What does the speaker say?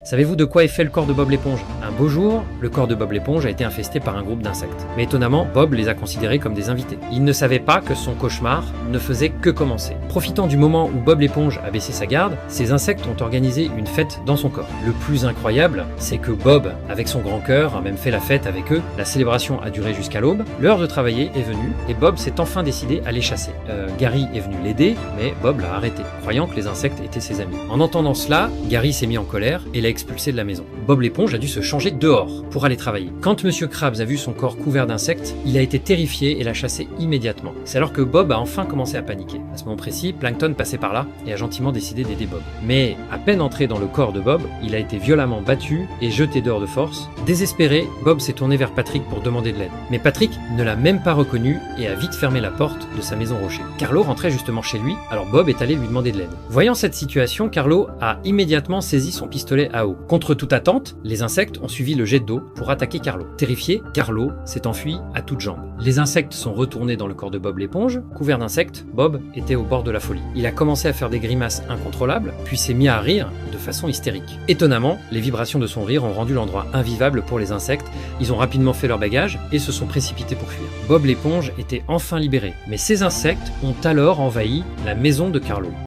Savez-vous de quoi est fait le corps de Bob l'éponge? Un beau jour, le corps de Bob l'éponge a été infesté par un groupe d'insectes. Mais étonnamment, Bob les a considérés comme des invités. Il ne savait pas que son cauchemar ne faisait que commencer. Profitant du moment où Bob l'éponge a baissé sa garde, ces insectes ont organisé une fête dans son corps. Le plus incroyable, c'est que Bob, avec son grand cœur, a même fait la fête avec eux. La célébration a duré jusqu'à l'aube. L'heure de travailler est venue et Bob s'est enfin décidé à les chasser. Gary est venu l'aider, mais Bob l'a arrêté, croyant que les insectes étaient ses amis. En entendant cela, Gary s'est mis en colère et l'a expulsé de la maison. Bob l'éponge a dû se changer dehors pour aller travailler. Quand Monsieur Krabs a vu son corps couvert d'insectes, il a été terrifié et l'a chassé immédiatement. C'est alors que Bob a enfin commencé à paniquer. À ce moment précis, Plankton passait par là et a gentiment décidé d'aider Bob. Mais à peine entré dans le corps de Bob, il a été violemment battu et jeté dehors de force. Désespéré, Bob s'est tourné vers Patrick pour demander de l'aide. Mais Patrick ne l'a même pas reconnu et a vite fermé la porte de sa maison rocher. Carlo rentrait justement chez lui, alors Bob est allé lui demander de l'aide. Voyant cette situation, Carlo a immédiatement saisi son pistolet à eau. Contre toute attente, les insectes ont suivi le jet d'eau pour attaquer Carlo. Terrifié, Carlo s'est enfui à toutes jambes. Les insectes sont retournés dans le corps de Bob l'éponge. Couvert d'insectes, Bob était au bord de la folie. Il a commencé à faire des grimaces incontrôlables, puis s'est mis à rire de façon hystérique. Étonnamment, les vibrations de son rire ont rendu l'endroit invivable pour les insectes. Ils ont rapidement fait leur bagage et se sont précipités pour fuir. Bob l'éponge était enfin libéré, mais ces insectes ont alors envahi la maison de Carlo.